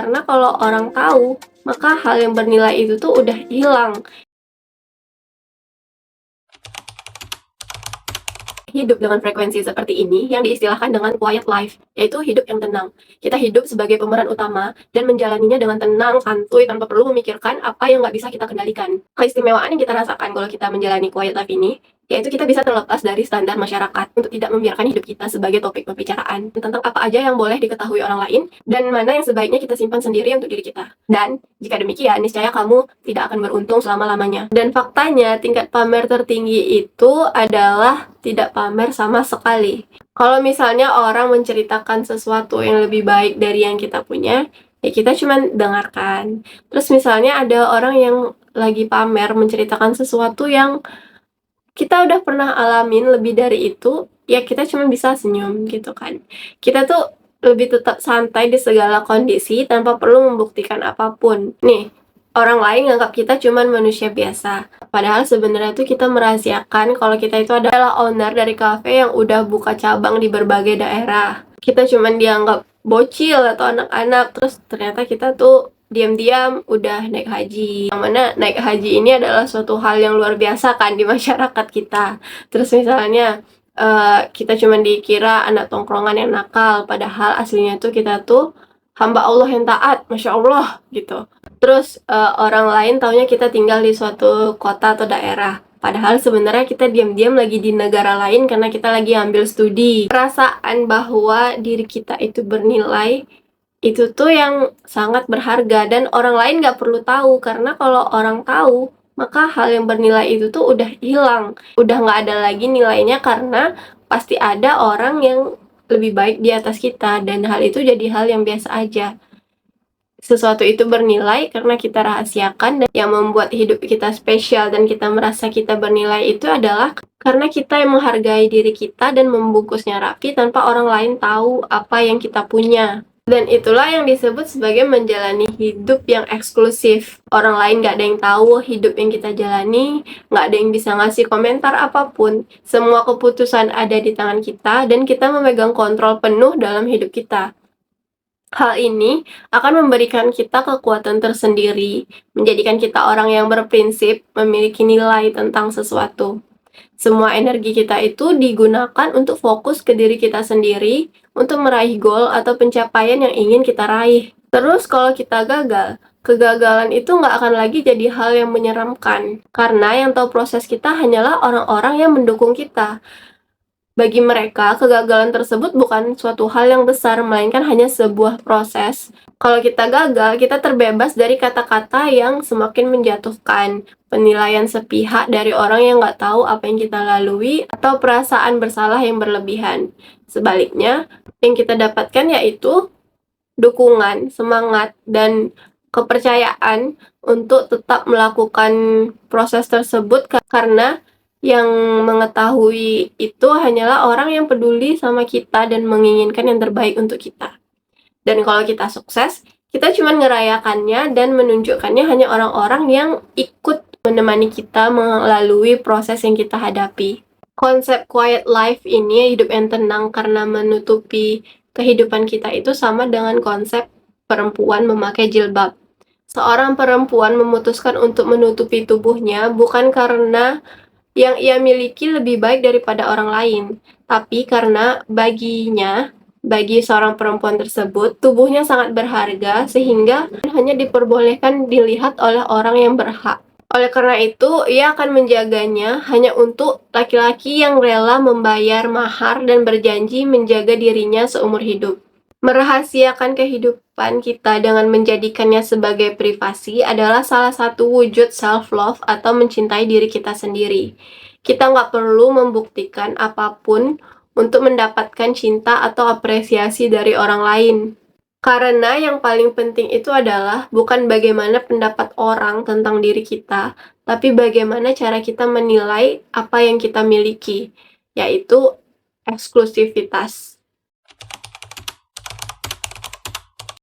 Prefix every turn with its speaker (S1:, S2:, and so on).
S1: Karena kalau orang tahu, maka hal yang bernilai itu tuh udah hilang. Hidup dengan frekuensi seperti ini yang diistilahkan dengan quiet life, yaitu hidup yang tenang. Kita hidup sebagai pemeran utama dan menjalaninya dengan tenang, santuy, tanpa perlu memikirkan apa yang nggak bisa kita kendalikan. Keistimewaan yang kita rasakan kalau kita menjalani quiet life ini, yaitu kita bisa terlepas dari standar masyarakat untuk tidak membiarkan hidup kita sebagai topik pembicaraan tentang apa aja yang boleh diketahui orang lain dan mana yang sebaiknya kita simpan sendiri untuk diri kita. Dan jika demikian, niscaya kamu tidak akan beruntung selama-lamanya. Dan faktanya, tingkat pamer tertinggi itu adalah tidak pamer sama sekali. Kalau misalnya orang menceritakan sesuatu yang lebih baik dari yang kita punya, ya kita cuma dengarkan. Terus misalnya ada orang yang lagi pamer menceritakan sesuatu yang kita udah pernah alamin lebih dari itu, ya kita cuma bisa senyum gitu kan. Kita tuh lebih tetap santai di segala kondisi tanpa perlu membuktikan apapun. Nih, orang lain nganggap kita cuman manusia biasa. Padahal sebenarnya tuh kita merahasiakan kalau kita itu adalah owner dari cafe yang udah buka cabang di berbagai daerah. Kita cuman dianggap bocil atau anak-anak, terus ternyata kita tuh diam-diam udah naik haji. Yang mana naik haji ini adalah suatu hal yang luar biasa kan di masyarakat kita. Terus misalnya kita cuma dikira anak tongkrongan yang nakal, padahal aslinya tuh kita tuh hamba Allah yang taat, masya Allah gitu. Terus orang lain taunya kita tinggal di suatu kota atau daerah. Padahal sebenarnya kita diam-diam lagi di negara lain karena kita lagi ambil studi. Perasaan bahwa diri kita itu bernilai itu tuh yang sangat berharga dan orang lain nggak perlu tahu, karena kalau orang tahu maka hal yang bernilai itu tuh udah hilang, udah nggak ada lagi nilainya, karena pasti ada orang yang lebih baik di atas kita dan hal itu jadi hal yang biasa aja. Sesuatu itu bernilai karena kita rahasiakan, dan yang membuat hidup kita spesial dan kita merasa kita bernilai itu adalah karena kita yang menghargai diri kita dan membungkusnya rapi tanpa orang lain tahu apa yang kita punya. Dan itulah yang disebut sebagai menjalani hidup yang eksklusif. Orang lain gak ada yang tahu hidup yang kita jalani, gak ada yang bisa ngasih komentar apapun. Semua keputusan ada di tangan kita dan kita memegang kontrol penuh dalam hidup kita. Hal ini akan memberikan kita kekuatan tersendiri, menjadikan kita orang yang berprinsip, memiliki nilai tentang sesuatu. Semua energi kita itu digunakan untuk fokus ke diri kita sendiri, untuk meraih goal atau pencapaian yang ingin kita raih. Terus kalau kita gagal, kegagalan itu nggak akan lagi jadi hal yang menyeramkan, karena yang tahu proses kita hanyalah orang-orang yang mendukung kita. Bagi mereka, kegagalan tersebut bukan suatu hal yang besar, melainkan hanya sebuah proses. Kalau kita gagal, kita terbebas dari kata-kata yang semakin menjatuhkan, penilaian sepihak dari orang yang nggak tahu apa yang kita lalui, atau perasaan bersalah yang berlebihan. Sebaliknya, yang kita dapatkan yaitu dukungan, semangat, dan kepercayaan untuk tetap melakukan proses tersebut, karena yang mengetahui itu hanyalah orang yang peduli sama kita dan menginginkan yang terbaik untuk kita. Dan kalau kita sukses, kita cuma ngerayakannya dan menunjukkannya hanya orang-orang yang ikut menemani kita melalui proses yang kita hadapi. Konsep quiet life ini, hidup yang tenang karena menutupi kehidupan kita, itu sama dengan konsep perempuan memakai jilbab. Seorang perempuan memutuskan untuk menutupi tubuhnya bukan karena yang ia miliki lebih baik daripada orang lain, tapi karena bagi seorang perempuan tersebut, tubuhnya sangat berharga sehingga hanya diperbolehkan dilihat oleh orang yang berhak. Oleh karena itu, ia akan menjaganya hanya untuk laki-laki yang rela membayar mahar dan berjanji menjaga dirinya seumur hidup. Merahasiakan kehidupan kita dengan menjadikannya sebagai privasi adalah salah satu wujud self-love atau mencintai diri kita sendiri. Kita nggak perlu membuktikan apapun untuk mendapatkan cinta atau apresiasi dari orang lain. Karena yang paling penting itu adalah bukan bagaimana pendapat orang tentang diri kita, tapi bagaimana cara kita menilai apa yang kita miliki, yaitu eksklusivitas.